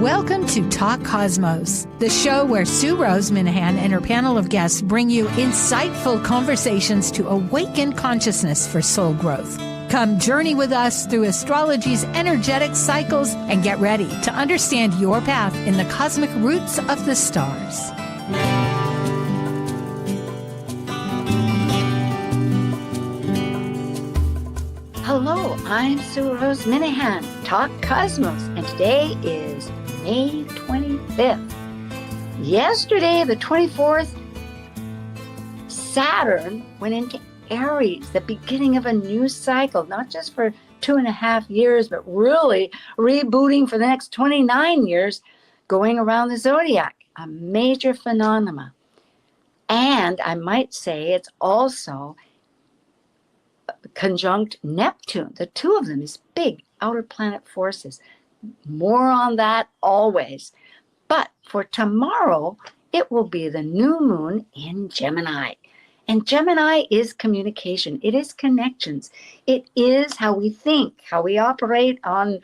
Welcome to Talk Cosmos, the show where Sue Minahan and her panel of guests bring you insightful conversations to awaken consciousness for soul growth. Come journey with us through astrology's energetic cycles and get ready to understand your path in the cosmic roots of the stars. Hello, I'm Sue Minahan, Talk Cosmos, and today is May 25th. Yesterday, the 24th, Saturn went into Aries, the beginning of a new cycle, not just for 2.5 years, but really rebooting for the next 29 years, going around the zodiac, a major phenomenon. And I might say it's also conjunct Neptune. The two of them is big outer planet forces. More on that always. But for tomorrow, it will be the new moon in Gemini. And Gemini is communication. It is connections. It is how we think, how we operate on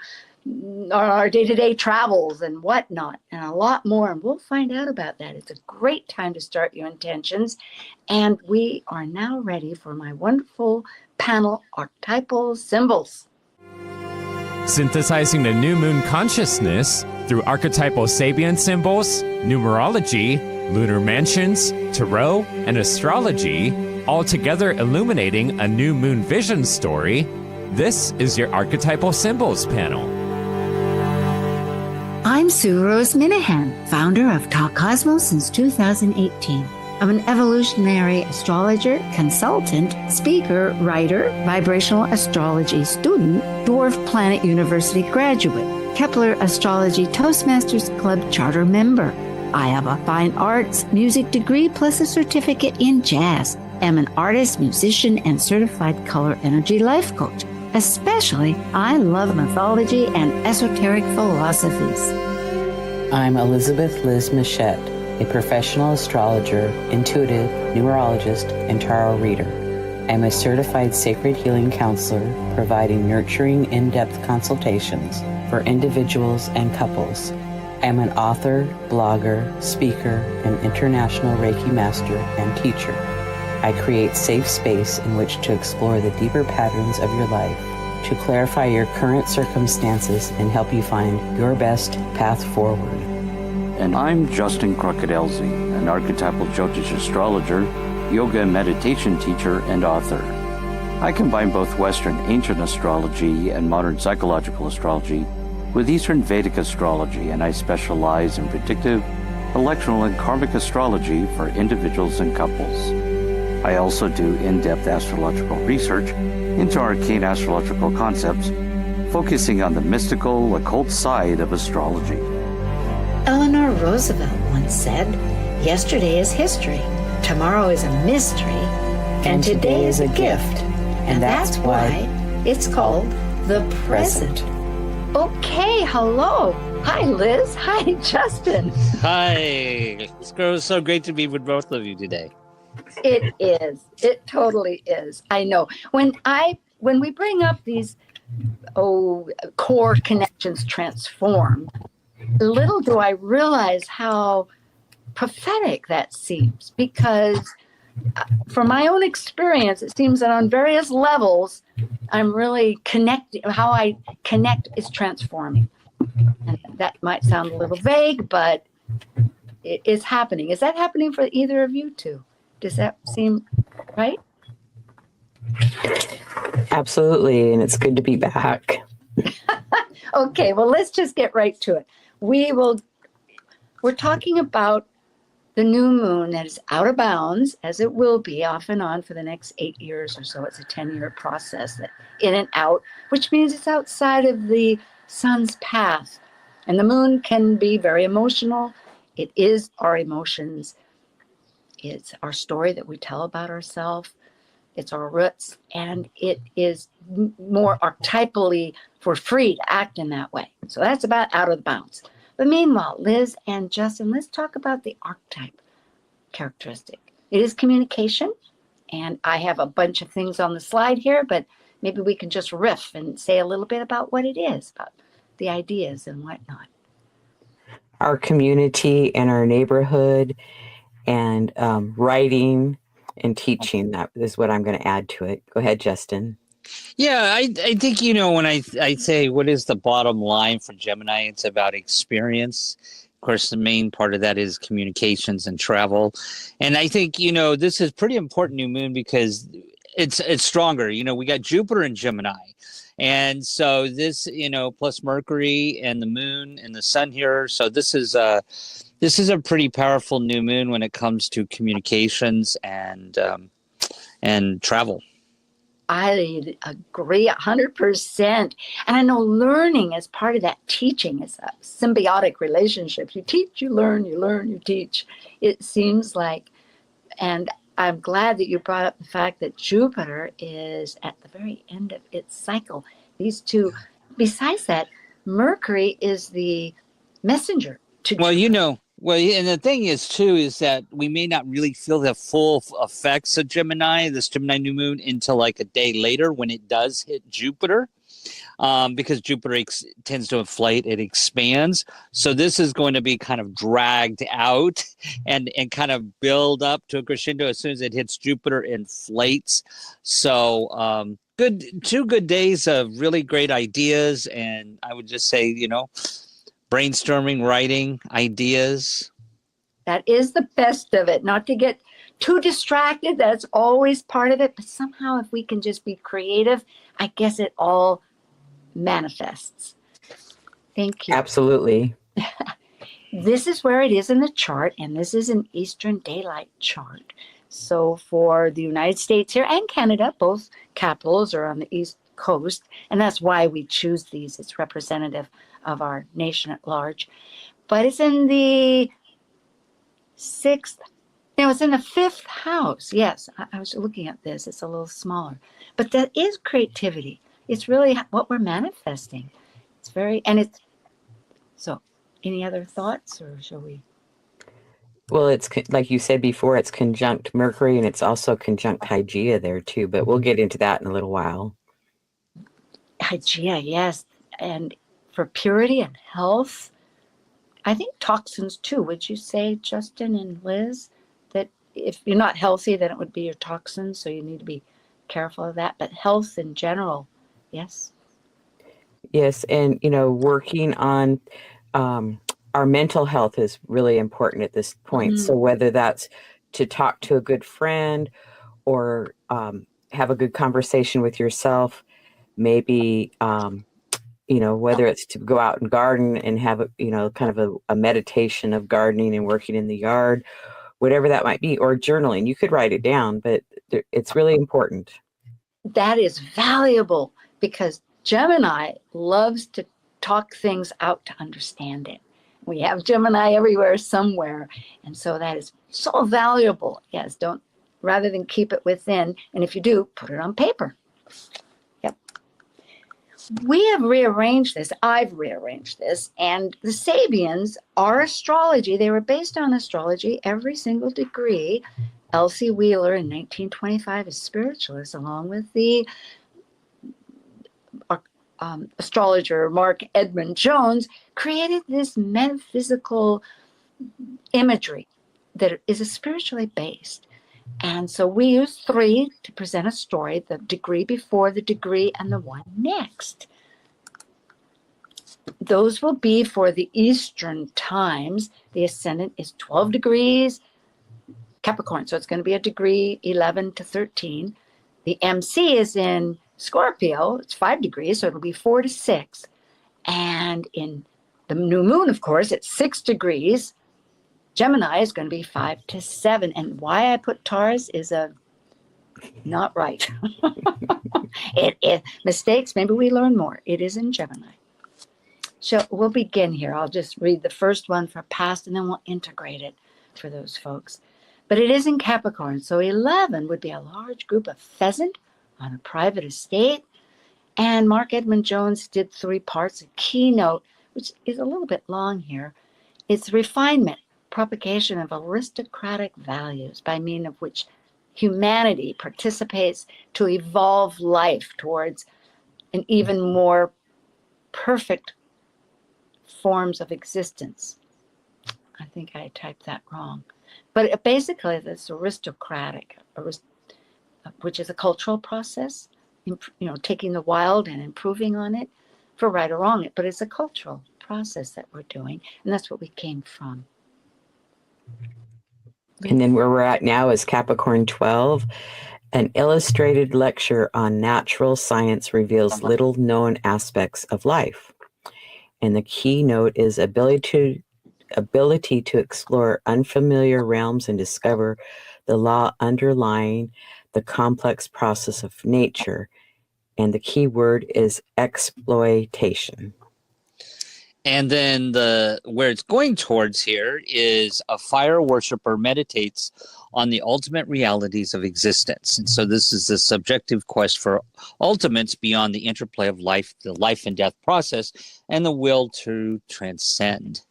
our day-to-day travels and whatnot, and a lot more. And we'll find out about that. It's a great time to start your intentions. And we are now ready for my wonderful panel, Archetypal Symbols. Synthesizing the new moon consciousness through archetypal Sabian symbols, numerology, lunar mansions, tarot, and astrology, all together illuminating a new moon vision story. This is your Archetypal Symbols panel. I'm Sue Minahan, founder of Talk Cosmos since 2018. I'm an evolutionary astrologer, consultant, speaker, writer, vibrational astrology student, Dwarf Planet University graduate, Kepler Astrology Toastmasters Club charter member. I have a fine arts music degree plus a certificate in jazz. I'm an artist, musician, and certified color energy life coach. Especially, I love mythology and esoteric philosophies. I'm Elizabeth Liz Machette, a professional astrologer, intuitive, numerologist, and tarot reader. I'm a certified sacred healing counselor, providing nurturing, in-depth consultations for individuals and couples. I'm an author, blogger, speaker, and international Reiki master and teacher. I create safe space in which to explore the deeper patterns of your life, to clarify your current circumstances and help you find your best path forward. And I'm Justin Elsie, an archetypal Jyotish astrologer, yoga and meditation teacher, and author. I combine both Western ancient astrology and modern psychological astrology with Eastern Vedic astrology, and I specialize in predictive, electional, and karmic astrology for individuals and couples. I also do in-depth astrological research into arcane astrological concepts, focusing on the mystical, occult side of astrology. Eleanor Roosevelt once said, "Yesterday is history, tomorrow is a mystery, and today is a gift." And that's why it's called the present. Okay, hello. Hi, Liz. Hi, Justin. Hi. It's so great to be with both of you today. It is. It totally is. I know. When we bring up these core connections transform, little do I realize how prophetic that seems, because from my own experience, it seems that on various levels, I'm really connecting. How I connect is transforming. And that might sound a little vague, but it is happening. Is that happening for either of you two? Does that seem right? Absolutely, and it's good to be back. Okay, well, let's just get right to it. We're talking about the new moon that is out of bounds, as it will be off and on for the next 8 years or so. It's a 10-year process, that in and out, which means it's outside of the sun's path. And the moon can be very emotional. It is our emotions. It's our story that we tell about ourselves. It's our roots. And it is more archetypally for free to act in that way. So that's about out of the bounds. But meanwhile, Liz and Justin, let's talk about the archetype characteristic. It is communication, and I have a bunch of things on the slide here, but maybe we can just riff and say a little bit about what it is, about the ideas and whatnot. our community and our neighborhood, and writing and teaching. That is what I'm going to add to it. Go ahead, Justin. Yeah, I think, when I say what is the bottom line for Gemini, it's about experience. Of course, the main part of that is communications and travel. And I think, this is pretty important new moon because it's stronger. We got Jupiter in Gemini. And so this, plus Mercury and the moon and the sun here. So this is a pretty powerful new moon when it comes to communications and travel. I agree 100%. And I know learning is part of that teaching. It's a symbiotic relationship. You teach, you learn, you teach. It seems like, and I'm glad that you brought up the fact that Jupiter is at the very end of its cycle. These two, besides that, Mercury is the messenger to Jupiter. And the thing is, too, is that we may not really feel the full effects of this Gemini new moon, until like a day later when it does hit Jupiter, because Jupiter tends to inflate, it expands. So this is going to be kind of dragged out and kind of build up to a crescendo. As soon as it hits Jupiter, it inflates. So 2 good days of really great ideas. And I would just say, brainstorming, writing, ideas. That is the best of it. Not to get too distracted. That's always part of it. But somehow if we can just be creative, I guess it all manifests. Thank you. Absolutely. This is where it is in the chart, and this is an Eastern Daylight chart. So for the United States here and Canada, both capitals are on the East Coast, and that's why we choose these. It's representative of our nation at large. But it's in the 6th, it's in the 5th house. Yes, I was looking at this. It's a little smaller. But that is creativity. It's really what we're manifesting. So any other thoughts, or shall we? Well, it's like you said before, it's conjunct Mercury, and it's also conjunct Hygeia there too, but we'll get into that in a little while. Hygeia, yes. And for purity and health, I think toxins too. Would you say, Justin and Liz, that if you're not healthy, then it would be your toxins, so you need to be careful of that. But health in general, yes? Yes, and working on our mental health is really important at this point. So whether that's to talk to a good friend or have a good conversation with yourself, maybe whether it's to go out and garden and have kind of a meditation of gardening and working in the yard, whatever that might be, or journaling. You could write it down, but it's really important. That is valuable because Gemini loves to talk things out to understand it. We have Gemini everywhere, somewhere. And so that is so valuable. Yes, rather than keep it within. And if you do, put it on paper. Yep. We have rearranged this. I've rearranged this. And the Sabians are astrology. They were based on astrology, every single degree. Elsie Wheeler in 1925 is spiritualist, along with the astrologer Mar Edmund Jones, created this metaphysical imagery that is spiritually based. And so we use 3 to present a story, the degree before, the degree, and the one next. Those will be for the Eastern times. The ascendant is 12 degrees Capricorn, so it's going to be a degree 11 to 13. The MC is in Scorpio, it's 5 degrees, so it'll be 4 to 6. And in the new moon, of course, it's 6 degrees. Gemini is going to be 5 to 7. And why I put Taurus is not right. Mistakes, maybe we learn more. It is in Gemini. So we'll begin here. I'll just read the first one for past, and then we'll integrate it for those folks. But it is in Capricorn, so 11 would be a large group of pheasant on a private estate. And Mar Edmund Jones did 3 parts, a keynote, which is a little bit long here. It's refinement, propagation of aristocratic values by means of which humanity participates to evolve life towards an even more perfect forms of existence. think I typed that wrong. But basically, this aristocratic, which is a cultural process, taking the wild and improving on it for right or wrong. But it's a cultural process that we're doing, and that's what we came from. And then where we're at now is Capricorn 12. An illustrated lecture on natural science reveals little known aspects of life. And the keynote is ability to explore unfamiliar realms and discover the law underlying the complex process of nature. And the key word is exploitation. And then where it's going towards here is a fire worshiper meditates on the ultimate realities of existence. And so this is the subjective quest for ultimates beyond the interplay of life, the life and death process, and the will to transcend.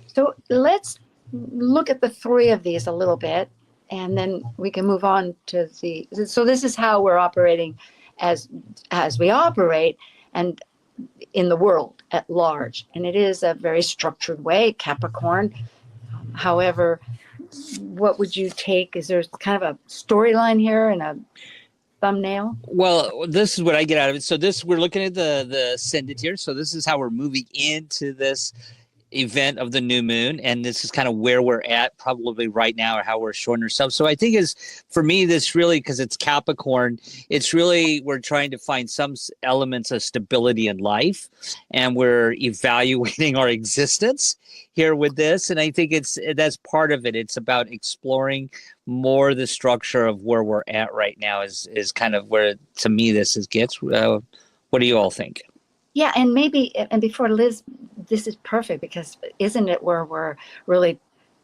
So let's look at the three of these a little bit, and then we can move on to so this is how we're operating as we operate and in the world at large. And it is a very structured way, Capricorn. However, what would you take? Is there kind of a storyline here and a thumbnail? Well, this is what I get out of it. So we're looking at the ascendant here. So this is how we're moving into this event of the new moon, and this is kind of where we're at probably right now, or how we're showing ourselves. So I think for me, this really, because it's Capricorn, it's really, we're trying to find some elements of stability in life, and we're evaluating our existence here with this. And I think that's part of it. It's about exploring more the structure of where we're at right now is kind of where, to me, this gets. What do you all think? Yeah, and before Liz, this is perfect, because isn't it where we're really,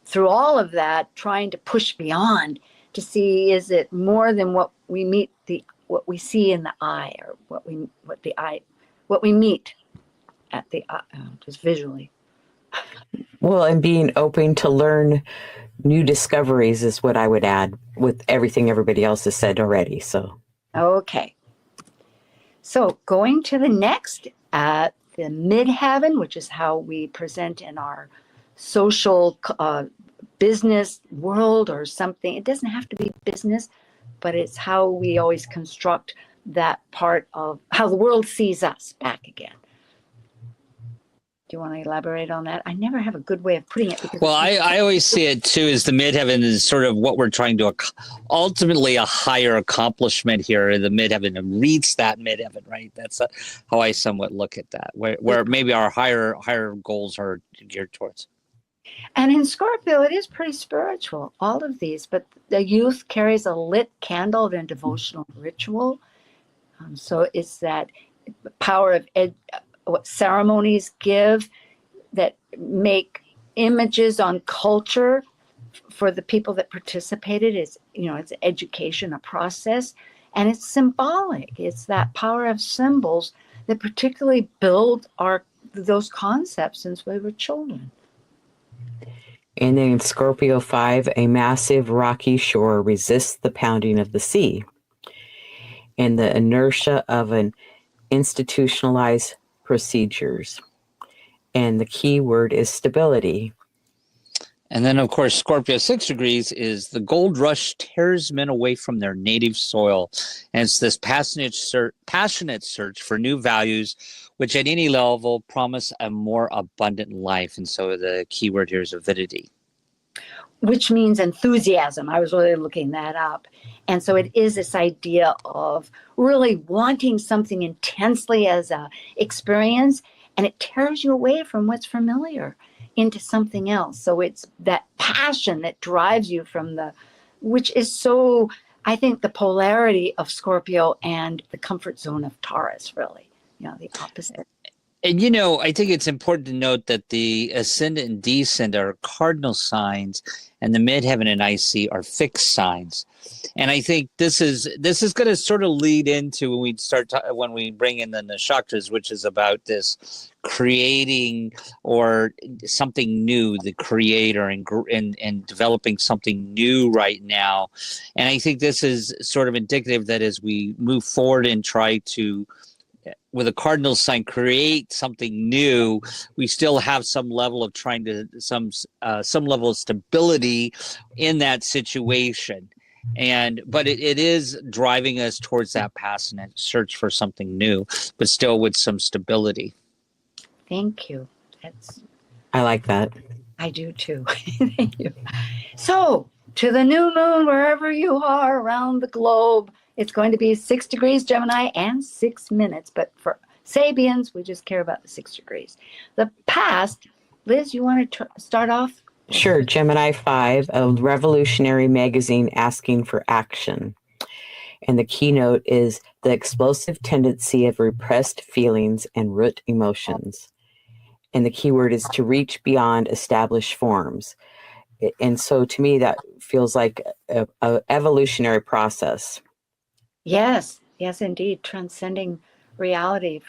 through all of that, trying to push beyond to see, is it more than what we see in the eye, or what we meet at the eye, just visually. Well, and being open to learn new discoveries is what I would add with everything everybody else has said already. So okay. So going to the next, the midheaven, which is how we present in our social business world or something. It doesn't have to be business, but it's how we always construct that part of how the world sees us back again. Do you want to elaborate on that? I never have a good way of putting it. Well, I always see it too as the midheaven is sort of what we're trying to ultimately a higher accomplishment here. The midheaven, and reach that midheaven, right? That's how I somewhat look at that, where maybe our higher goals are geared towards. And in Scorpio, it is pretty spiritual, all of these, but the youth carries a lit candle in devotional ritual. So it's that power of what ceremonies give that make images on culture for the people that participated. It's education, a process, and it's symbolic. It's that power of symbols that particularly build those concepts since we were children. And then in Scorpio 5, a massive rocky shore resists the pounding of the sea, and the inertia of an institutionalized procedures. And the key word is stability. And then, of course, Scorpio 6 degrees is the gold rush tears men away from their native soil. And it's this passionate search for new values, which at any level promise a more abundant life. And so the key word here is avidity. Which means enthusiasm. I was really looking that up. And so it is this idea of really wanting something intensely as a experience, and it tears you away from what's familiar into something else. So it's that passion that drives you from which is so, I think, the polarity of Scorpio and the comfort zone of Taurus, really, the opposite. And, I think it's important to note that the ascendant and descendant are cardinal signs, and the midheaven and IC are fixed signs. And I think this is going to sort of lead into when we bring in the nakshatras, which is about this creating or something new, the creator, and developing something new right now. And I think this is sort of indicative that as we move forward and try to with a cardinal sign create something new, we still have some level of trying to some level of stability in that situation. But it is driving us towards that passionate search for something new, but still with some stability. Thank you. I like that. I do too. Thank you. So, to the new moon, wherever you are around the globe, it's going to be 6 degrees Gemini and 6 minutes. But for Sabians, we just care about the 6 degrees. The past, Liz, you want to start off? Sure. Gemini 5, a revolutionary magazine asking for action. And the keynote is the explosive tendency of repressed feelings and root emotions. And the keyword is to reach beyond established forms. And so to me, that feels like a evolutionary process. Yes, indeed. Transcending reality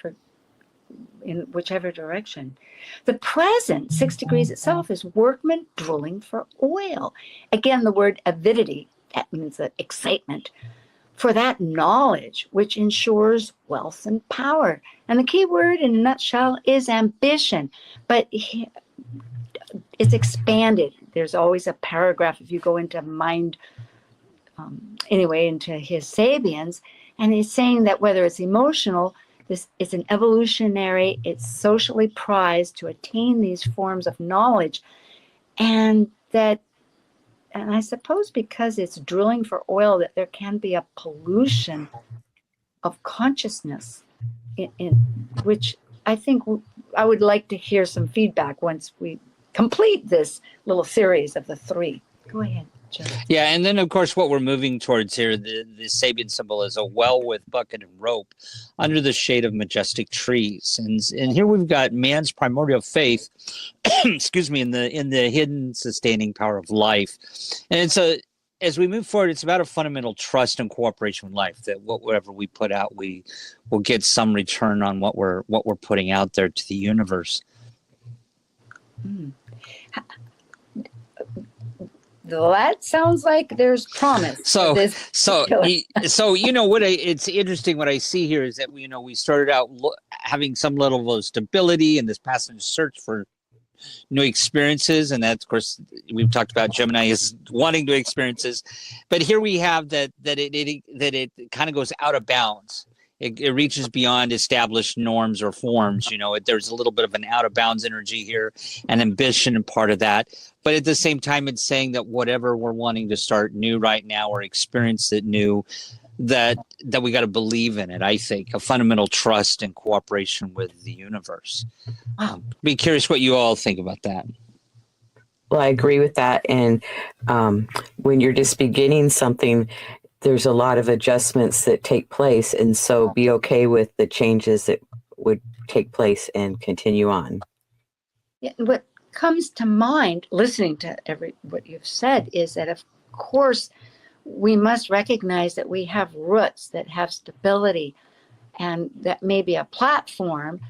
in whichever direction. The present, 6 degrees itself, is workmen drilling for oil. Again, the word avidity, that means that excitement, for that knowledge which ensures wealth and power. And the key word in a nutshell is ambition, but it's expanded. There's always a paragraph if you go into mind, into his Sabians, and he's saying that whether it's emotional, this is an evolutionary, it's socially prized to attain these forms of knowledge. And I suppose because it's drilling for oil, that there can be a pollution of consciousness, in which I think I would like to hear some feedback once we complete this little series of the 3. Go ahead, Joe. Yeah, and then of course what we're moving towards here, the Sabian symbol is a well with bucket and rope under the shade of majestic trees, and here we've got man's primordial faith, excuse me, in the hidden sustaining power of life, and as we move forward, it's about a fundamental trust and cooperation with life, that whatever we put out, we will get some return on what we're putting out there to the universe. That sounds like there's promise. So you know what? It's interesting. What I see here is that we started out having some level of stability in this passage search for new experiences, and that, of course, we've talked about Gemini is wanting new experiences, but here we have that it kind of goes out of bounds. It reaches beyond established norms or forms. There's a little bit of an out of bounds energy here, and ambition and part of that. But at the same time, it's saying that whatever we're wanting to start new right now or experience it new, that we got to believe in it. I think a fundamental trust and cooperation with the universe. Be curious what you all think about that. Well, I agree with that. And when you're just beginning something, there's a lot of adjustments that take place, and so be okay with the changes that would take place and continue on. Yeah, what comes to mind listening to what you've said is that, of course, we must recognize that we have roots that have stability, and that may be a platform,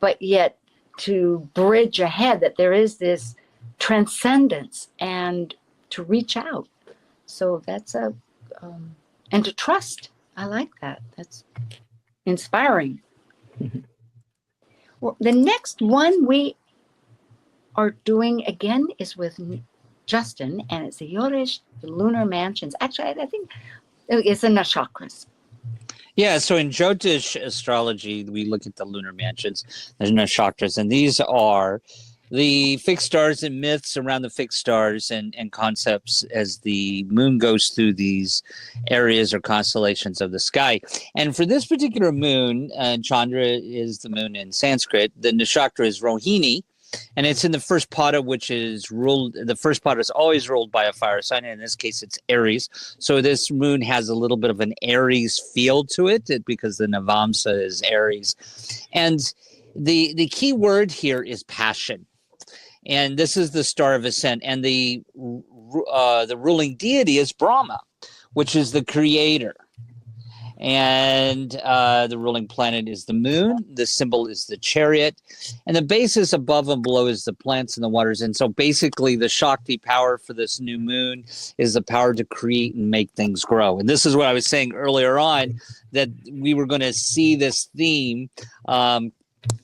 but yet to bridge ahead, that there is this transcendence and to reach out. So that's and to trust. I like that. That's inspiring. Mm-hmm. Well, the next one we are doing again is with Justin, and it's the Jyotish lunar mansions. Actually, I think it's in the chakras. Yeah, so in Jyotish astrology, we look at the lunar mansions, the nakshatras, and these are the fixed stars and myths around the fixed stars and concepts as the moon goes through these areas or constellations of the sky. And for this particular moon, Chandra is the moon in Sanskrit. The nakshatra is Rohini, and it's in the first pada, which is ruled. The first pada is always ruled by a fire sign. And in this case, it's Aries. So this moon has a little bit of an Aries feel to it because the Navamsa is Aries. And the key word here is passion. And this is the star of ascent, and the ruling deity is Brahma, which is the creator. and the ruling planet is the moon. The symbol is the chariot, and the basis above and below is the plants and the waters. And so basically the Shakti power for this new moon is the power to create and make things grow. And this is what I was saying earlier on, that we were going to see this theme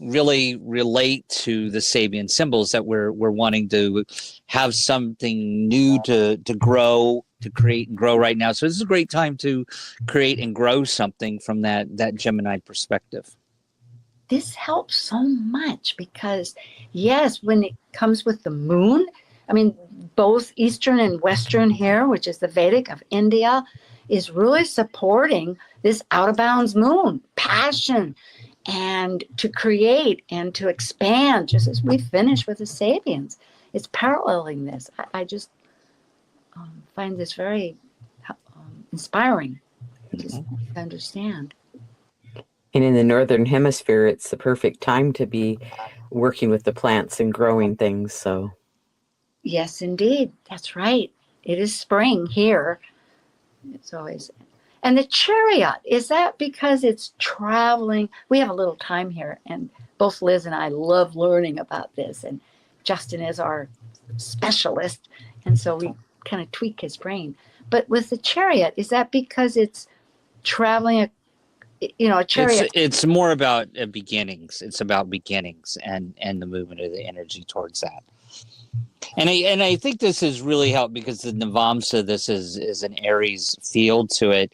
really relate to the Sabian symbols, that we're wanting to have something new to grow, to create and grow right now. So this is a great time to create and grow something from that Gemini perspective. This helps so much because, yes, when it comes with the moon, I mean, both Eastern and Western here, which is the Vedic of India, is really supporting this out of bounds moon, passion, and to create and to expand, just as we finished with the Sabians. It's paralleling this. I just find this very inspiring to understand. And in the Northern Hemisphere, it's the perfect time to be working with the plants and growing things. So, yes, indeed. That's right. It is spring here. It's always... And the chariot, is that because it's traveling? We have a little time here, and both Liz and I love learning about this, and Justin is our specialist, and so we kind of tweak his brain. But with the chariot, is that because it's traveling, a chariot? It's more about beginnings. It's about beginnings and the movement of the energy towards that. And I think this has really helped because the Navamsa, this is an Aries field to it,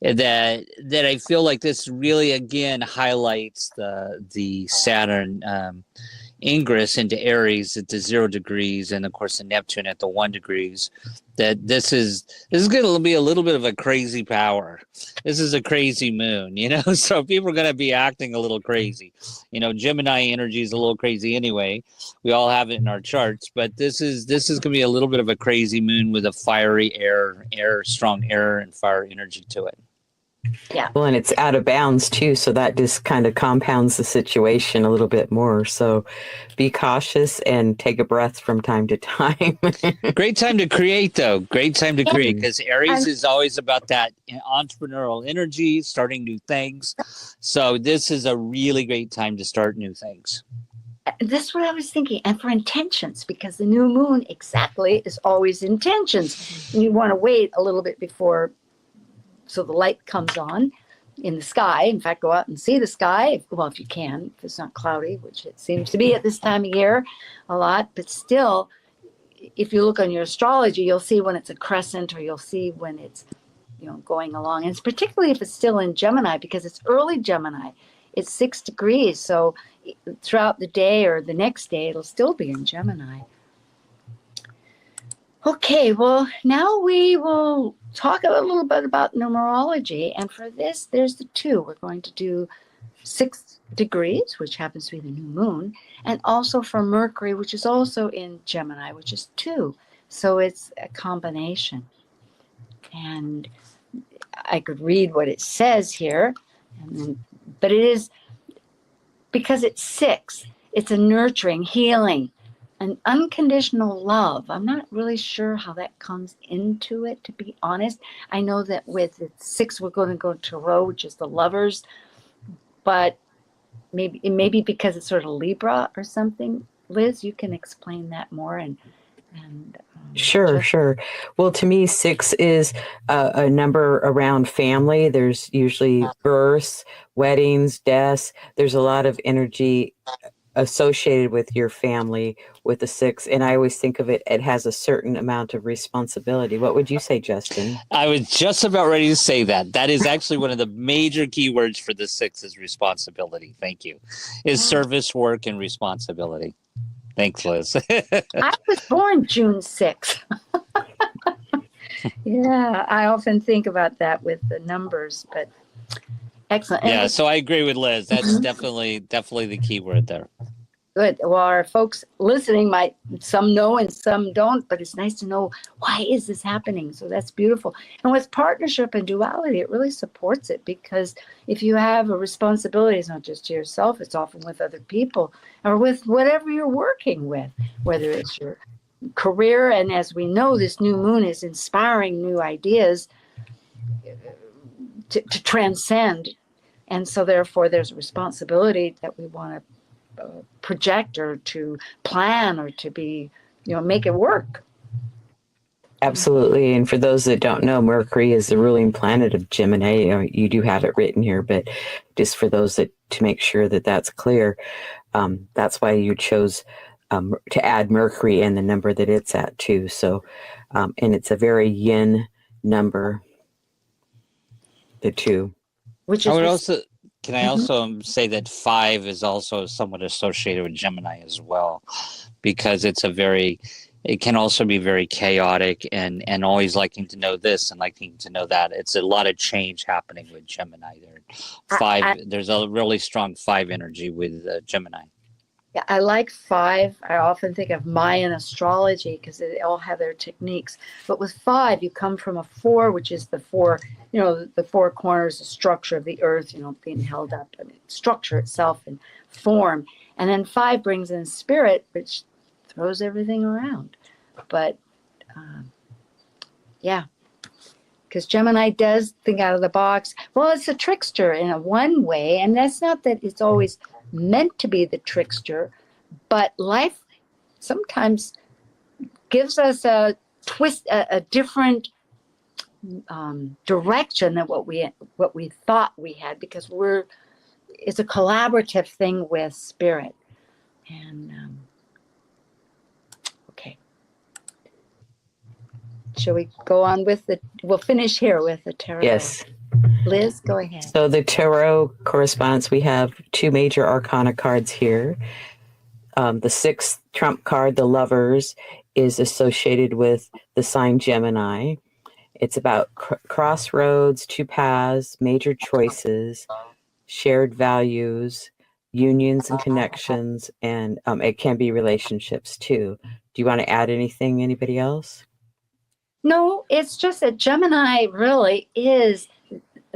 that I feel like this really again highlights the Saturn ingress into Aries at the 0 degrees, and of course the Neptune at the 1 degrees. That this is going to be a little bit of a crazy power. This is a crazy moon, so people are going to be acting a little crazy. Gemini energy is a little crazy anyway. We all have it in our charts, but this is going to be a little bit of a crazy moon with a fiery strong air and fire energy to it. Yeah. Well, and it's out of bounds too, so that just kind of compounds the situation a little bit more. So be cautious and take a breath from time to time. Great time to create, though. Great time to create, because Aries is always about that entrepreneurial energy, starting new things. So this is a really great time to start new things. That's what I was thinking. And for intentions, because the new moon exactly is always intentions. You want to wait a little bit before, so the light comes on in the sky. In fact, go out and see the sky. Well, if you can, if it's not cloudy, which it seems to be at this time of year a lot. But still, if you look on your astrology, you'll see when it's a crescent, or you'll see when it's, going along. And it's particularly if it's still in Gemini, because it's early Gemini. It's 6 degrees. So throughout the day or the next day, it'll still be in Gemini. Okay, well, now we will talk a little bit about numerology. And for this, there's the 2. We're going to do 6 degrees, which happens to be the new moon, and also for Mercury, which is also in Gemini, which is 2. So it's a combination. And I could read what it says here, but it is, because it's 6, it's a nurturing, healing, an unconditional love. I'm not really sure how that comes into it, to be honest. I know that with 6, we're going to go to Tarot, which is the lovers, but maybe because it's sort of Libra or something. Liz, you can explain that more. Sure. Well, to me, 6 is a number around family. There's usually births, weddings, deaths. There's a lot of energy associated with your family with the 6, and I always think of it has a certain amount of responsibility. What would you say, Justin? I was just about ready to say that. That is actually one of the major keywords for the 6 is responsibility. Thank you. Is service, work, and responsibility. Thanks, Liz. I was born June 6th. Yeah, I often think about that with the numbers, but excellent. Yeah, so I agree with Liz. That's definitely the key word there. Good. Well, our folks listening some know and some don't, but it's nice to know, why is this happening? So that's beautiful. And with partnership and duality, it really supports it, because if you have a responsibility, it's not just to yourself, it's often with other people or with whatever you're working with, whether it's your career. And as we know, this new moon is inspiring new ideas to transcend. And so therefore there's a responsibility that we want to project or to plan or to be, make it work. Absolutely. And for those that don't know, Mercury is the ruling planet of Gemini. You do have it written here, but just for those that, to make sure that that's clear, that's why you chose to add Mercury and the number that it's at too. So, and it's a very yin number, the 2. Which is can I also say that 5 is also somewhat associated with Gemini as well, because it can also be very chaotic and always liking to know this and liking to know that. It's a lot of change happening with Gemini there. There's a really strong 5 energy with Gemini. Yeah, I like 5. I often think of Mayan astrology because they all have their techniques. But with 5, you come from a 4, which is the 4, the 4 corners, the structure of the earth, being held up, structure itself and form. And then 5 brings in spirit, which throws everything around. But because Gemini does think out of the box. Well, it's a trickster in a one way, and that's not that it's always meant to be the trickster, but life sometimes gives us a twist, a different direction than what we thought we had, because it's a collaborative thing with spirit. And okay, shall we go on with we'll finish here with the tarot. Yes. Liz, go ahead. So the tarot correspondence, we have 2 major arcana cards here. The 6th trump card, the Lovers, is associated with the sign Gemini. It's about crossroads, 2 paths, major choices, shared values, unions and connections, and it can be relationships too. Do you want to add anything, anybody else? No, it's just that Gemini really is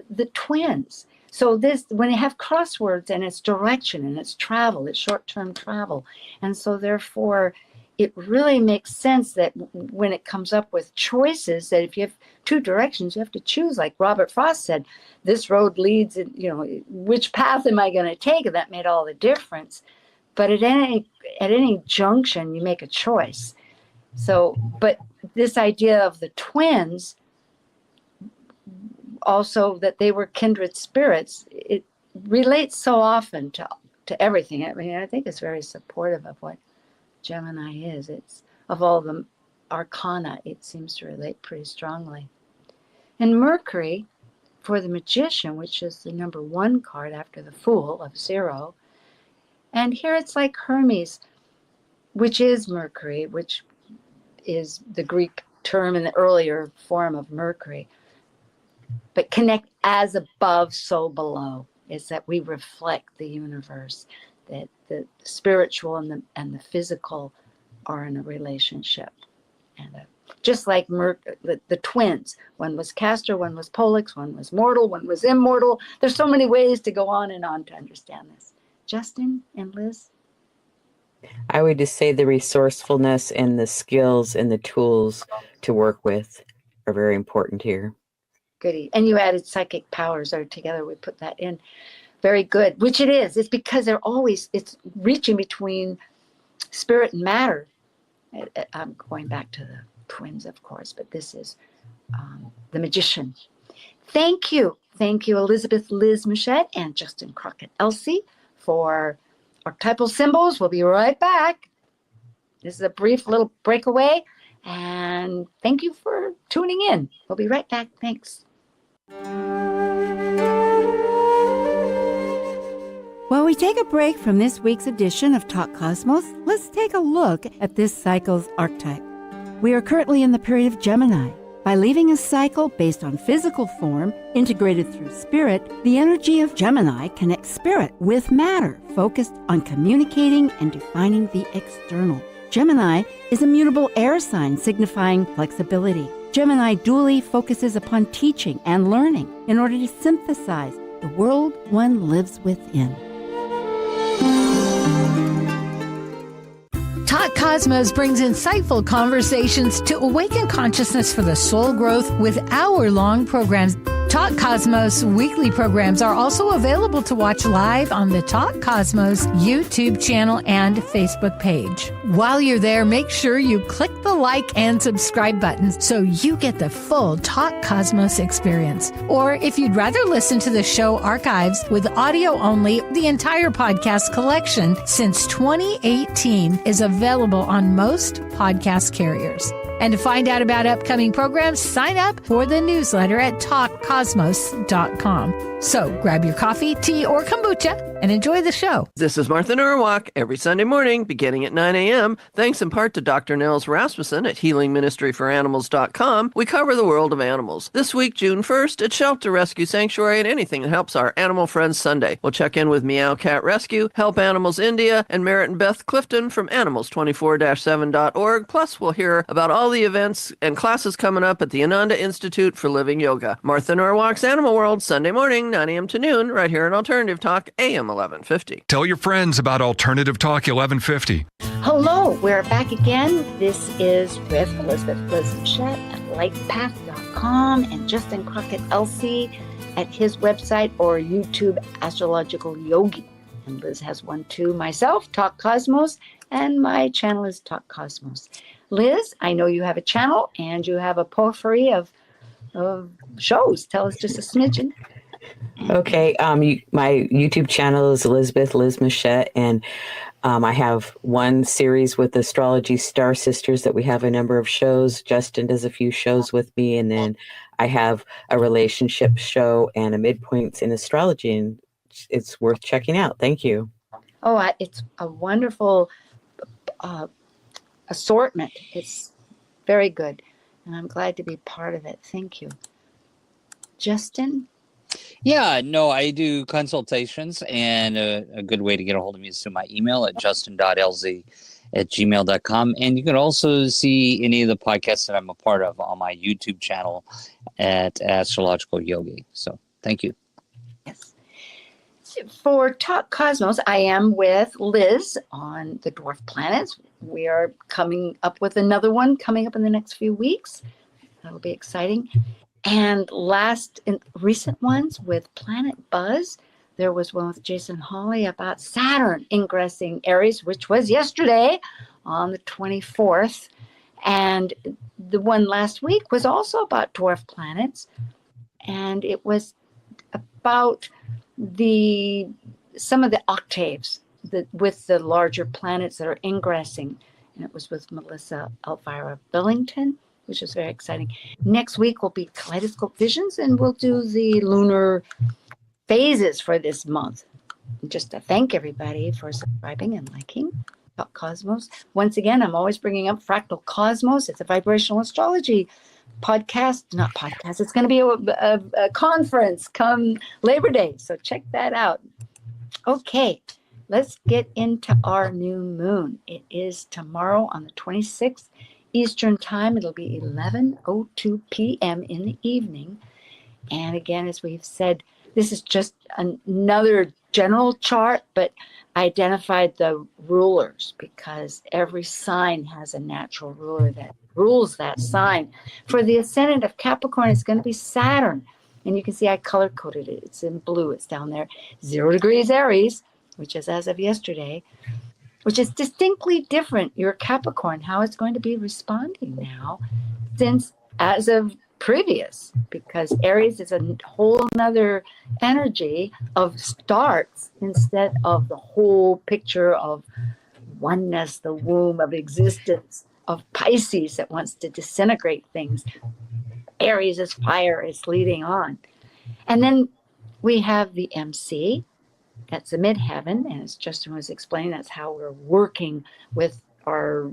the twins. So when you have crosswords and it's direction and it's travel, it's short-term travel. And so therefore it really makes sense that when it comes up with choices, that if you have 2 directions, you have to choose. Like Robert Frost said, this road leads, which path am I going to take? And that made all the difference. But at any junction, you make a choice. So, but this idea of the twins, also that they were kindred spirits, it relates so often to everything. I mean, I think it's very supportive of what Gemini is. It's of all the arcana, it seems to relate pretty strongly. And Mercury, for the Magician, which is the number 1 card after the Fool of 0, and here it's like Hermes, which is Mercury, which is the Greek term in the earlier form of Mercury. But connect as above, so below, is that we reflect the universe, that the spiritual and the physical are in a relationship. And just like the twins, one was Castor, one was Pollux, one was mortal, one was immortal. There's so many ways to go on and on to understand this. Justin and Liz? I would just say the resourcefulness and the skills and the tools to work with are very important here. Goody. And you added psychic powers, or together we put that in. Very good, which it is. It's because it's reaching between spirit and matter. I'm going back to the twins, of course, but this is the Magician. Thank you. Thank you, Elizabeth Liz Machette and Justin Crockett Elsie, for Archetypal Symbols. We'll be right back. This is a brief little breakaway, and thank you for tuning in. We'll be right back. Thanks. While we take a break from this week's edition of Talk Cosmos, let's take a look at this cycle's archetype. We are currently in the period of Gemini. By leaving a cycle based on physical form, integrated through spirit, the energy of Gemini connects spirit with matter, focused on communicating and defining the external. Gemini is a mutable air sign signifying flexibility. Gemini dually focuses upon teaching and learning in order to synthesize the world one lives within. Talk Cosmos brings insightful conversations to awaken consciousness for the soul growth with hour-long programs Talk Cosmos weekly programs are also available to watch live on the Talk Cosmos YouTube channel and Facebook page. While you're there, make sure you click the like and subscribe buttons so you get the full Talk Cosmos experience. Or if you'd rather listen to the show archives with audio only, the entire podcast collection since 2018 is available on most podcast carriers. And to find out about upcoming programs, sign up for the newsletter at talkcosmos.com. So grab your coffee, tea, or kombucha and enjoy the show. This is Martha Norwalk every Sunday morning beginning at 9 a.m. Thanks in part to Dr. Nels Rasmussen at healingministryforanimals.com. We cover the world of animals. This week, June 1st, it's Shelter Rescue Sanctuary and anything that helps our animal friends Sunday. We'll check in with Meow Cat Rescue, Help Animals India, and Merritt and Beth Clifton from animals24-7.org. Plus, we'll hear about all the events and classes coming up at the Ananda Institute for Living Yoga. Martha Norwalk's Animal World, Sunday morning, 9 a.m. to noon, right here on Alternative Talk, AM 1150. Tell your friends about Alternative Talk 1150. Hello, we're back again. This is with Elizabeth Liz Machette at lightpath.com and Justin Crockett Elsie at his website or YouTube Astrological Yogi. And Liz has one too. Myself, Talk Cosmos, and my channel is Talk Cosmos. Liz, I know you have a channel and you have a potpourri of shows. Tell us just a smidgen. Okay, my YouTube channel is Elizabeth Liz Machette, and I have one series with Astrology Star Sisters that we have a number of shows. Justin does a few shows with me, and then I have a relationship show and a midpoints in astrology, and it's worth checking out. Thank you. Oh, it's a wonderful assortment. It's very good, and I'm glad to be part of it. Thank you. Justin? Yeah, no, I do consultations, and a good way to get a hold of me is through my email at justin.lz@gmail.com. And you can also see any of the podcasts that I'm a part of on my YouTube channel at Astrological Yogi. So thank you. Yes. For Talk Cosmos, I am with Liz on the dwarf planets. We are coming up with another one coming up in the next few weeks. That'll be exciting. And recent ones with Planet Buzz, there was one with Jason Hawley about Saturn ingressing Aries, which was yesterday on the 24th. And the one last week was also about dwarf planets. And it was about some of the octaves with the larger planets that are ingressing. And it was with Melissa Elvira Billington, which is very exciting. Next week will be Kaleidoscope Visions, and we'll do the lunar phases for this month. Just to thank everybody for subscribing and liking Talk Cosmos. Once again, I'm always bringing up Fractal Cosmos. It's a vibrational astrology podcast, not podcast. It's going to be a conference come Labor Day, so check that out. Okay, let's get into our new moon. It is tomorrow on the 26th. Eastern time. It'll be 11:02 p.m. in the evening. And again, as we've said, this is just another general chart, but I identified the rulers because every sign has a natural ruler that rules that sign. For the ascendant of Capricorn, it's going to be Saturn. And you can see I color-coded it. It's in blue. It's down there. 0 degrees Aries, which is as of yesterday, which is distinctly different. Your Capricorn, how it's going to be responding now since as of previous, because Aries is a whole nother energy of starts instead of the whole picture of oneness, the womb of existence, of Pisces that wants to disintegrate things. Aries is fire, is leading on. And then we have the MC, that's the midheaven, and as Justin was explaining, that's how we're working with our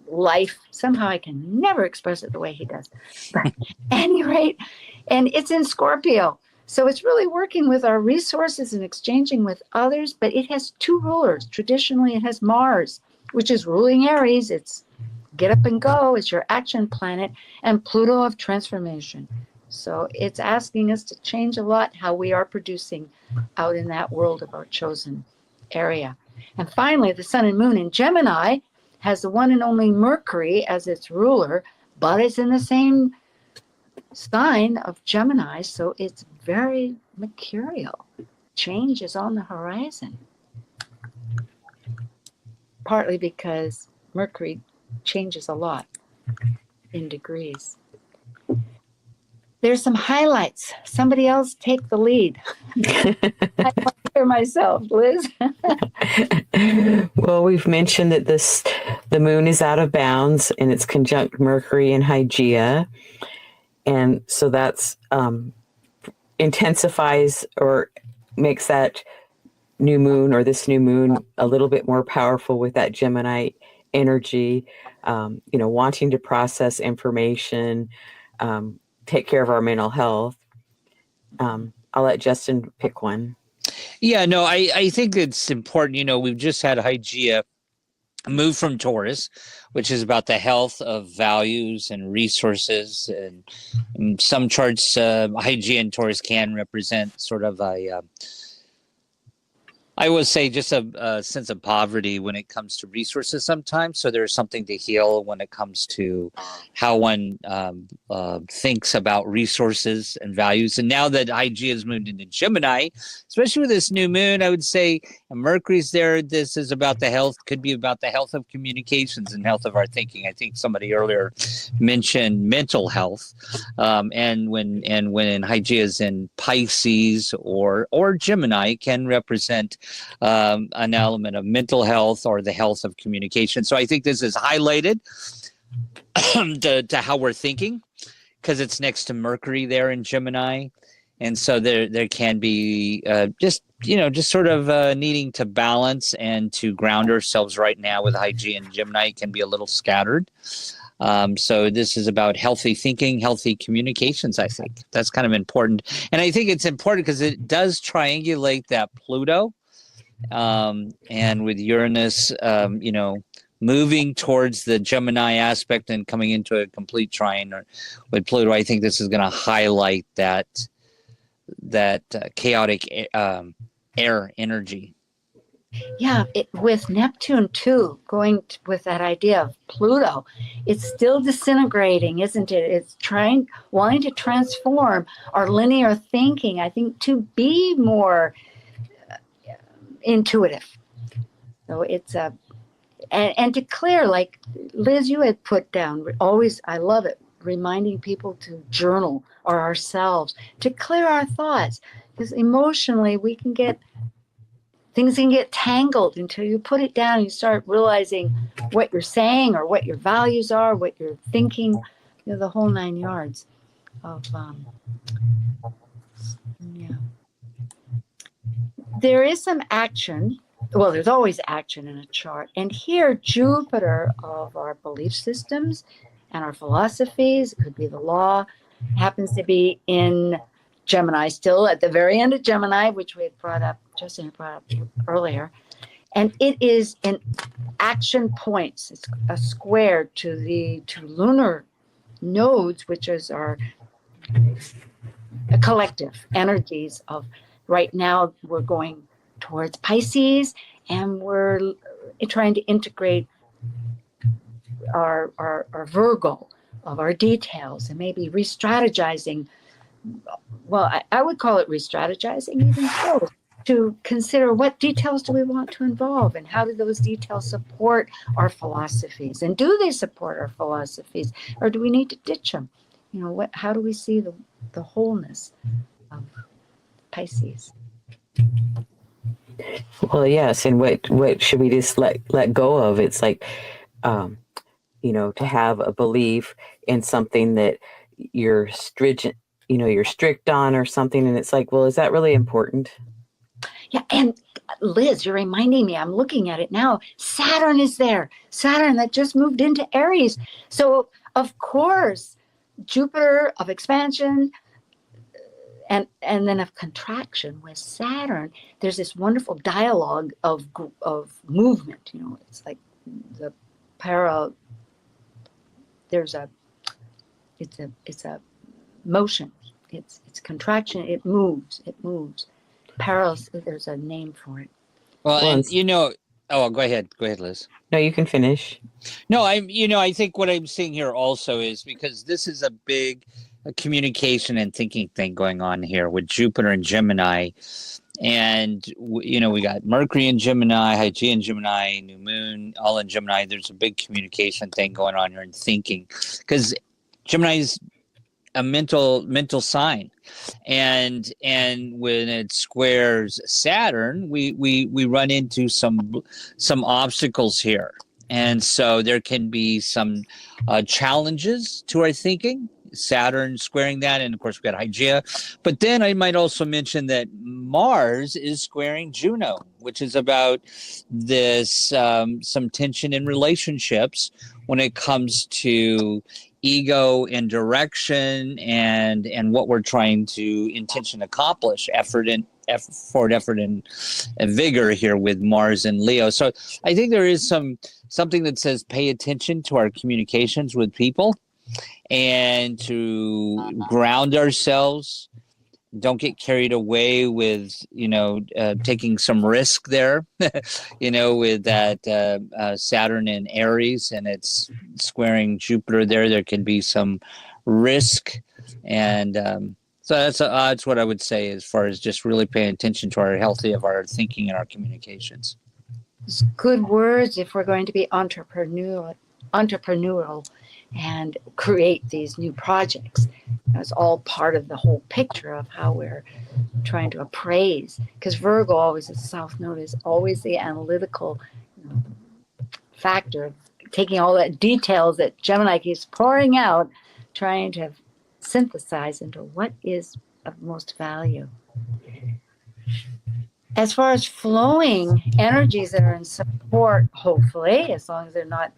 life. Somehow I can never express it the way he does. But at any rate, and it's in Scorpio. So it's really working with our resources and exchanging with others, but it has 2 rulers. Traditionally, it has Mars, which is ruling Aries. It's get up and go. It's your action planet, and Pluto of transformation. So it's asking us to change a lot how we are producing out in that world of our chosen area. And finally, the sun and moon in Gemini has the one and only Mercury as its ruler, but it's in the same sign of Gemini, so it's very mercurial. Change is on the horizon. Partly because Mercury changes a lot in degrees. There's some highlights. Somebody else take the lead. I want to hear myself, Liz. Well, we've mentioned that the moon is out of bounds and it's conjunct Mercury and Hygeia. And so that's intensifies or makes that new moon or this new moon a little bit more powerful with that Gemini energy, wanting to process information, take care of our mental health. I'll let Justin pick one. Yeah, no, I think it's important. We've just had Hygeia move from Taurus, which is about the health of values and resources. And in some charts, Hygeia and Taurus can represent sort of I would say just a sense of poverty when it comes to resources sometimes. So there's something to heal when it comes to how one thinks about resources and values. And now that Hygeia has moved into Gemini, especially with this new moon, I would say Mercury's there. This is about the health, could be about the health of communications and health of our thinking. I think somebody earlier mentioned mental health. And when Hygeia is in Pisces or Gemini, can represent an element of mental health or the health of communication. So I think this is highlighted to how we're thinking because it's next to Mercury there in Gemini. And so there can be just sort of needing to balance and to ground ourselves right now with Hygeia and Gemini can be a little scattered. So this is about healthy thinking, healthy communications, I think. That's kind of important. And I think it's important because it does triangulate that Pluto. And with Uranus, moving towards the Gemini aspect and coming into a complete trine with Pluto, I think this is going to highlight that chaotic air energy. Yeah, with Neptune too, with that idea of Pluto, it's still disintegrating, isn't it? It's wanting to transform our linear thinking, I think, to be more intuitive. So it's and to clear, like Liz, you had put down, always, I love it, reminding people to journal or ourselves to clear our thoughts, because emotionally things can get tangled until you put it down and you start realizing what you're saying or what your values are, what you're thinking, the whole 9 yards of There is some action. Well, there's always action in a chart. And here, Jupiter of our belief systems and our philosophies, it could be the law, happens to be in Gemini, still at the very end of Gemini, which we had brought up, Justin had brought up earlier. And it is in action points. It's a square to the lunar nodes, which is our collective energies of. Right now, we're going towards Pisces, and we're trying to integrate our Virgo of our details and maybe re-strategizing. Well, I would call it re-strategizing even so, to consider what details do we want to involve and how do those details support our philosophies, and do they support our philosophies, or do we need to ditch them? How do we see the wholeness of Pisces? Well, yes, and what should we just let go of? It's like, to have a belief in something that you're stringent, you're strict on or something, and it's like, well, is that really important? Yeah, and Liz, you're reminding me, I'm looking at it now. Saturn is there. Saturn that just moved into Aries. So, of course, Jupiter of expansion, and then of contraction with Saturn, there's this wonderful dialogue of movement. It's like the parallel. It's a motion. It's contraction. It moves. Parallel. There's a name for it. Well, and go ahead, Liz. No, you can finish. No, I think what I'm seeing here also is because this is a big a communication and thinking thing going on here with Jupiter and Gemini. And, we got Mercury in Gemini, Hygiea in Gemini, New Moon, all in Gemini. There's a big communication thing going on here and thinking, because Gemini is a mental sign. And when it squares Saturn, we run into some obstacles here. And so there can be some challenges to our thinking. Saturn squaring that, and of course we got Hygiea. But then I might also mention that Mars is squaring Juno, which is about this some tension in relationships when it comes to ego and direction and what we're trying to intention accomplish, effort and vigor here with Mars and Leo. So I think there is something that says pay attention to our communications with people and to ground ourselves. Don't get carried away with, taking some risk there, with that Saturn in Aries and it's squaring Jupiter there. There can be some risk. And so that's what I would say as far as just really paying attention to our healthy of our thinking and our communications. It's good words if we're going to be entrepreneurial and create these new projects. It's all part of the whole picture of how we're trying to appraise. Because Virgo always, as South Node, is always the analytical factor, taking all that details that Gemini keeps pouring out, trying to synthesize into what is of most value. As far as flowing energies that are in support, hopefully, as long as they're not,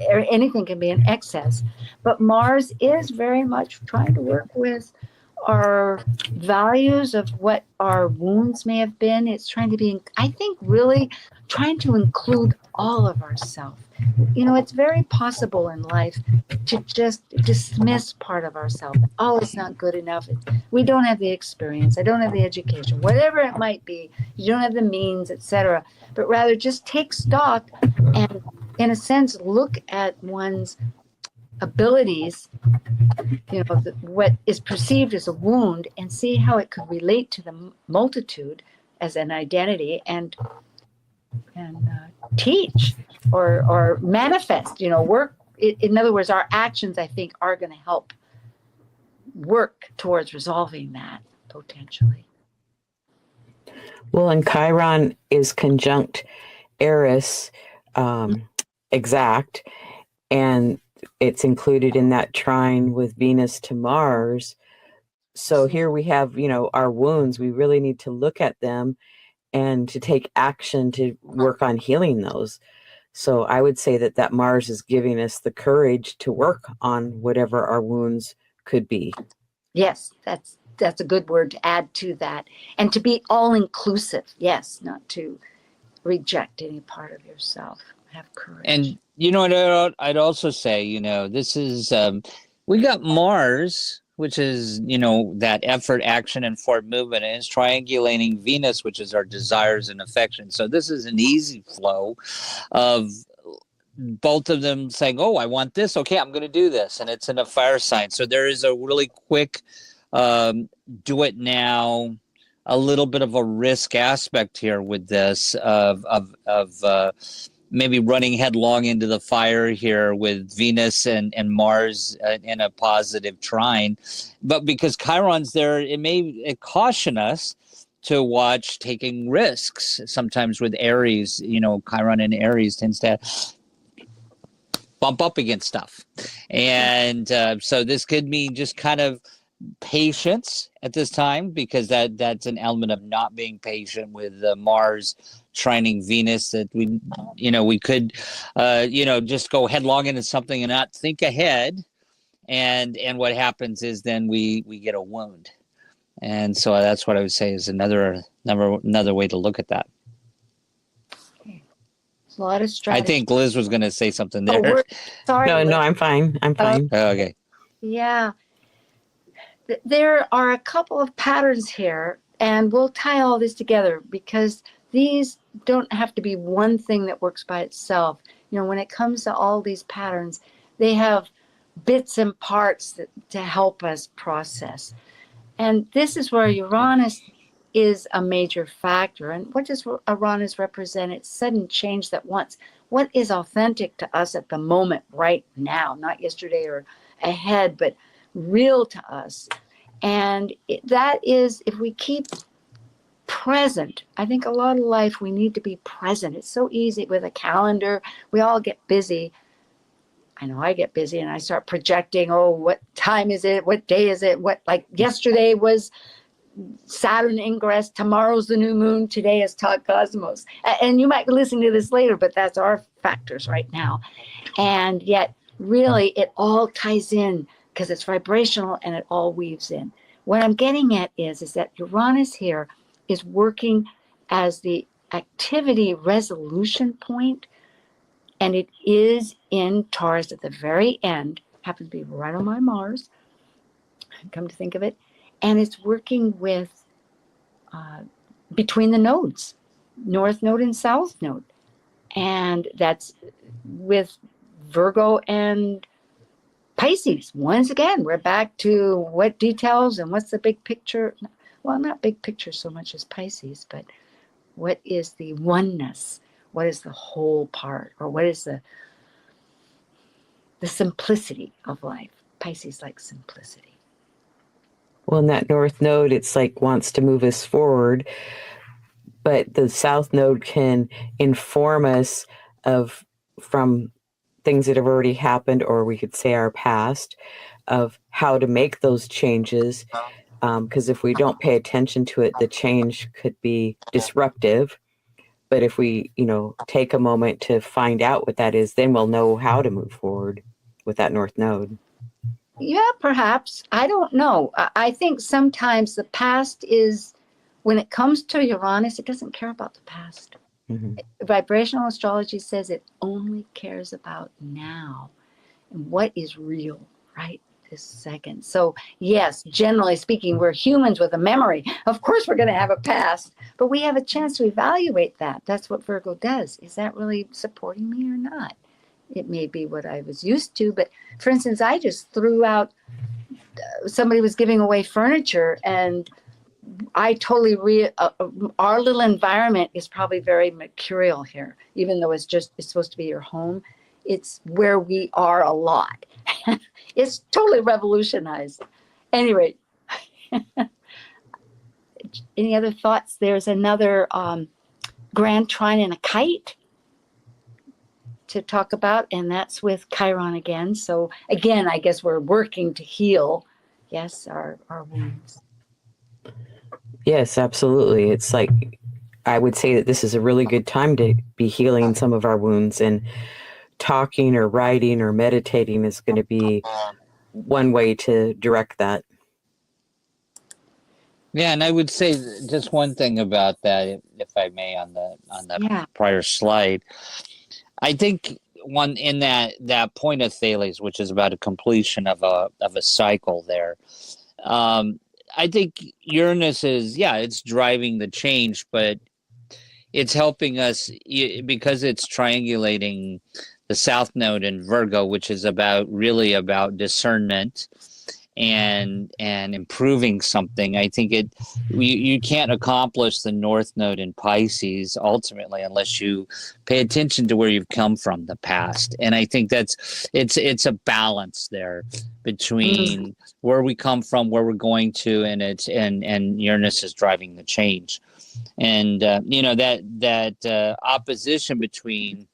anything can be in excess. But Mars is very much trying to work with our values of what our wounds may have been. It's trying to be, I think, really trying to include all of ourselves. It's very possible in life to just dismiss part of ourselves. Oh, it's not good enough. We don't have the experience. I don't have the education, whatever it might be. You don't have the means, etc. But rather just take stock and, in a sense, look at one's abilities, what is perceived as a wound, and see how it could relate to the multitude as an identity and teach or manifest, work. In other words, our actions, I think, are going to help work towards resolving that potentially. Well, and Chiron is conjunct Eris exact, and it's included in that trine with Venus to Mars. So here we have, our wounds. We really need to look at them and to take action to work on healing those. So I would say that Mars is giving us the courage to work on whatever our wounds could be. Yes, that's a good word to add to that. And to be all-inclusive. Yes, not to reject any part of yourself. Have courage. And I'd also say, this is, we got Mars, which is, that effort, action, and forward movement, and it's triangulating Venus, which is our desires and affection. So this is an easy flow of both of them saying, oh, I want this. Okay, I'm going to do this. And it's in a fire sign. So there is a really quick do it now, a little bit of a risk aspect here with this of maybe running headlong into the fire here with Venus and Mars in a positive trine. But because Chiron's there, it caution us to watch taking risks. Sometimes with Aries, Chiron and Aries tends to bump up against stuff. And so this could mean just kind of patience at this time, because that's an element of not being patient with Mars trining Venus, that we could just go headlong into something and not think ahead, and what happens is then we get a wound. And so that's what I would say is another way to look at that. It's a lot of strategy. I think Liz was going to say something there. Oh, sorry. No, I'm fine. Okay. Yeah. There are a couple of patterns here, and we'll tie all this together because these don't have to be one thing that works by itself. When it comes to all these patterns, they have bits and parts to help us process. And this is where Uranus is a major factor. And what does Uranus represent? It's sudden change that wants what is authentic to us at the moment, right now, not yesterday or ahead, but real to us. And that is, if we keep present, I think a lot of life, we need to be present. It's so easy with a calendar. We all get busy. I know I get busy and I start projecting, oh, what time is it? What day is it? What, like yesterday was Saturn ingress, tomorrow's the new moon, today is Talk Cosmos. And you might be listening to this later, but that's our factors right now. And yet, really, it all ties in because it's vibrational and it all weaves in. What I'm getting at is that Uranus here is working as the activity resolution point, and it is in Taurus at the very end, happens to be right on my Mars, come to think of it, and it's working with between the nodes, North Node and South Node, and that's with Virgo and Pisces. Once again, we're back to what details and what's the big picture. Well, not big picture so much as Pisces, but what is the oneness? What is the whole part? Or what is the simplicity of life? Pisces likes simplicity. Well, in that North Node, it's like wants to move us forward, but the South Node can inform us from things that have already happened, or we could say our past, of how to make those changes. Because if we don't pay attention to it, the change could be disruptive. But if we, take a moment to find out what that is, then we'll know how to move forward with that North Node. Yeah, perhaps. I don't know. I think sometimes the past is, when it comes to Uranus, it doesn't care about the past. Mm-hmm. Vibrational astrology says it only cares about now and what is real right this second. So yes, generally speaking, we're humans with a memory. Of course, we're going to have a past, but we have a chance to evaluate that. That's what Virgo does. Is that really supporting me or not? It may be what I was used to, but for instance, I just threw out, somebody was giving away furniture, and I totally our little environment is probably very mercurial here, even though it's supposed to be your home. It's where we are a lot. It's totally revolutionized. Anyway, any other thoughts? There's another grand trine and a kite to talk about, and that's with Chiron again. So again, I guess we're working to heal, yes, our wounds. Yes, absolutely. It's like, I would say that this is a really good time to be healing some of our wounds, and talking or writing or meditating is going to be one way to direct that. Yeah, and I would say just one thing about that, if I may, on the prior slide. I think one in that point of Thales, which is about a completion of a cycle there. I think Uranus is, it's driving the change, but it's helping us because it's triangulating the South Node in Virgo, which is really about discernment and improving something. I think you can't accomplish the North Node in Pisces ultimately unless you pay attention to where you've come from, the past. And I think it's a balance there between where we come from, where we're going to, and Uranus is driving the change. And that opposition between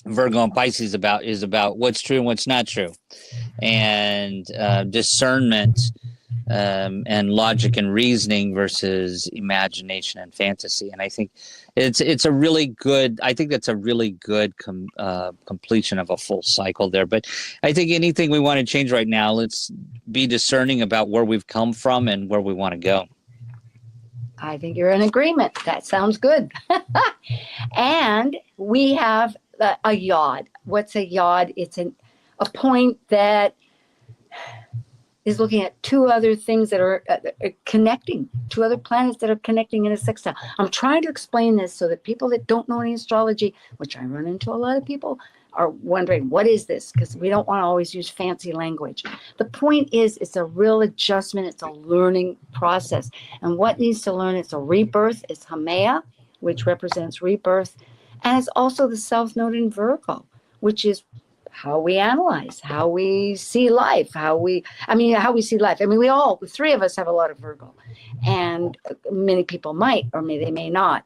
Virgo and Pisces is about what's true and what's not true, and discernment and logic and reasoning versus imagination and fantasy. And I think it's a really good. I think that's a really good completion of a full cycle there. But I think anything we want to change right now, let's be discerning about where we've come from and where we want to go. I think you're in agreement. That sounds good. And we have a yod. What's a yod? It's a point that is looking at two other things that are connecting, two other planets that are connecting in a sextile. I'm trying to explain this so that people that don't know any astrology, which I run into a lot of people, are wondering, what is this? Because we don't want to always use fancy language. The point is, it's a real adjustment. It's a learning process. And what needs to learn? It's a rebirth. It's Haumea, which represents rebirth. And it's also the South Node in Virgo, which is how we analyze, how we see life, how we see life. I mean, the three of us have a lot of Virgo, and many people might, or they may not,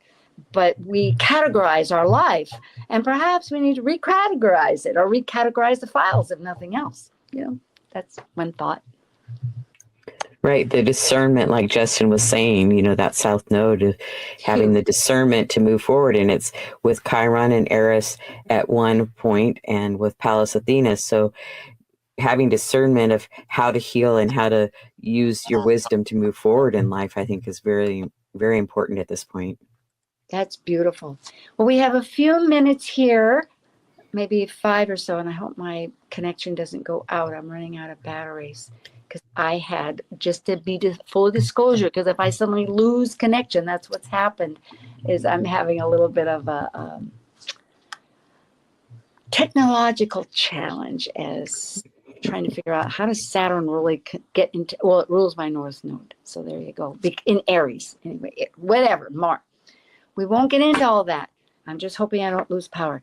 but we categorize our life, and perhaps we need to recategorize it or recategorize the files, if nothing else. That's one thought. Right. The discernment, like Justin was saying, that South Node, of having the discernment to move forward. And it's with Chiron and Eris at one point and with Pallas Athena. So having discernment of how to heal and how to use your wisdom to move forward in life, I think is very, very important at this point. That's beautiful. Well, we have a few minutes here, maybe 5 or so, and I hope my connection doesn't go out. I'm running out of batteries. Because I had, just to be full disclosure, because if I suddenly lose connection, that's what's happened, is I'm having a little bit of a technological challenge as trying to figure out how does Saturn really get into, well, it rules my North Node. So there you go. In Aries, anyway, whatever, Mar. We won't get into all that. I'm just hoping I don't lose power.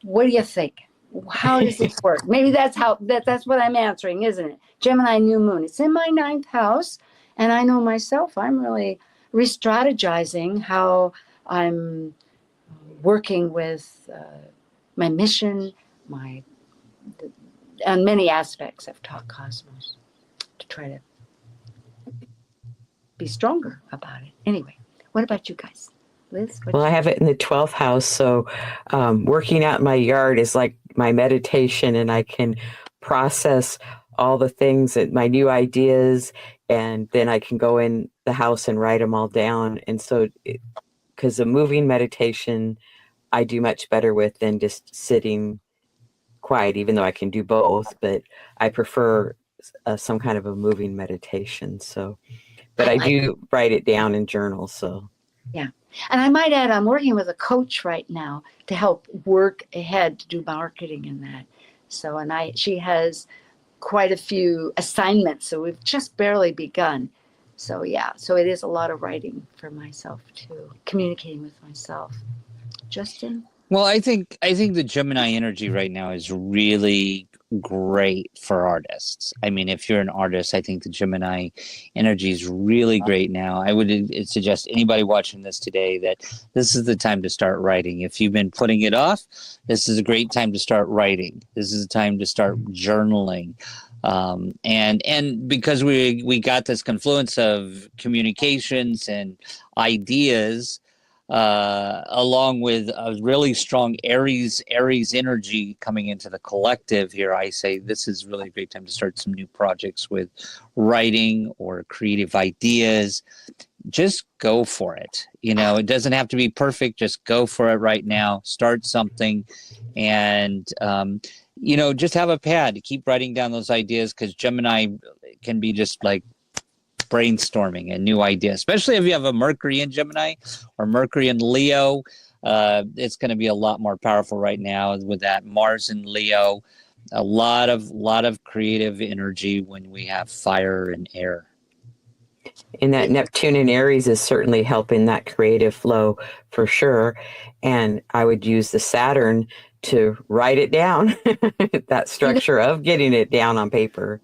What do you think? How does this work? Maybe that's what I'm answering, isn't it? Gemini New Moon. It's in my 9th house, and I know myself. I'm really re-strategizing how I'm working with my mission, and many aspects of Talk Cosmos to try to be stronger about it. Anyway, what about you guys? Liz? Well, I have it in the 12th house, so working out in my yard is like my meditation, and I can process all the things, my new ideas, and then I can go in the house and write them all down. And so, because the moving meditation, I do much better with than just sitting quiet, even though I can do both, but I prefer some kind of a moving meditation. So, but I do write it down in journals. So, yeah. And I might add, I'm working with a coach right now to help work ahead to do marketing in that. So, she has quite a few assignments, so we've just barely begun. So, yeah, so it is a lot of writing for myself too, communicating with myself. Justin? Well, I think the Gemini energy right now is really great for artists. I mean, if you're an artist, I think the Gemini energy is really great now. I would suggest anybody watching this today that this is the time to start writing. If you've been putting it off, this is a great time to start writing. This is a time to start journaling. And because we got this confluence of communications and ideas, along with a really strong Aries energy coming into the collective here, I say this is really a great time to start some new projects with writing or creative ideas. Just go for it. It doesn't have to be perfect. Just go for it right now. Start something, and just have a pad to keep writing down those ideas, because Gemini can be just like brainstorming a new idea, especially if you have a Mercury in Gemini or Mercury in Leo. It's going to be a lot more powerful right now with that Mars in Leo. A lot of creative energy when we have fire and air. And that Neptune in Aries is certainly helping that creative flow for sure. And I would use the Saturn to write it down, that structure of getting it down on paper.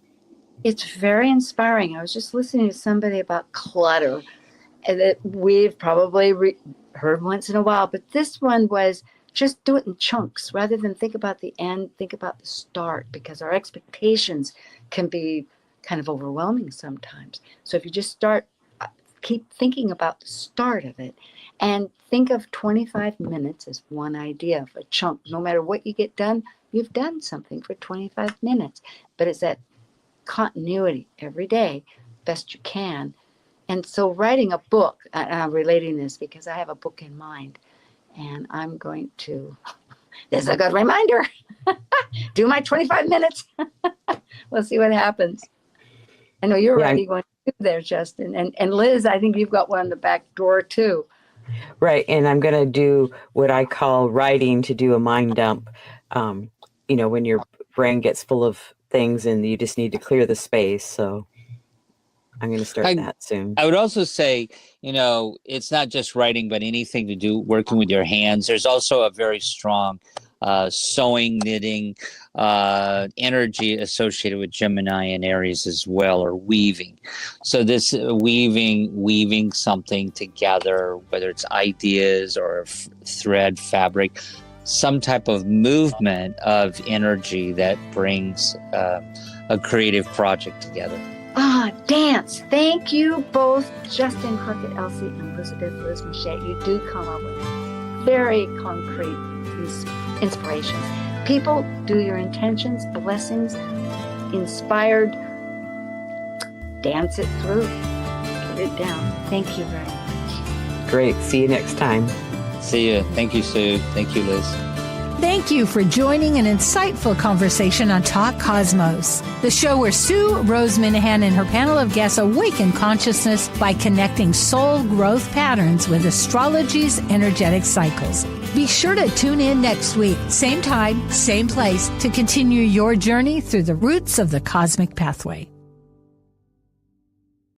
It's very inspiring. I was just listening to somebody about clutter that we've probably heard once in a while, but this one was just do it in chunks rather than think about the end, think about the start, because our expectations can be kind of overwhelming sometimes. So if you just keep thinking about the start of it, and think of 25 minutes as one idea of a chunk. No matter what you get done, you've done something for 25 minutes, but it's that continuity every day, best you can. And so writing a book, I'm relating this because I have a book in mind, and I'm going to, this is a good reminder, do my 25 minutes. We'll see what happens. I know you're already going to do there, Justin. And Liz, I think you've got one in the back door too. Right. And I'm going to do what I call writing to do a mind dump when your brain gets full of things and you just need to clear the space. So I'm going to start that soon. I would also say, it's not just writing, but anything to do working with your hands. There's also a very strong sewing, knitting energy associated with Gemini and Aries as well, or weaving. So this weaving something together, whether it's ideas or thread, fabric, some type of movement of energy that brings a creative project together. Dance. Thank you both, Justin Crooked, Elsie, and Elizabeth Liz Machette. You do come up with very concrete inspirations. People, do your intentions, blessings, inspired, dance it through, put it down. Thank you very much. Great. See you next time. See you. Thank you, Sue. Thank you, Liz. Thank you for joining an insightful conversation on Talk Cosmos, the show where Sue Minahan and her panel of guests awaken consciousness by connecting soul growth patterns with astrology's energetic cycles. Be sure to tune in next week, same time, same place, to continue your journey through the roots of the cosmic pathway.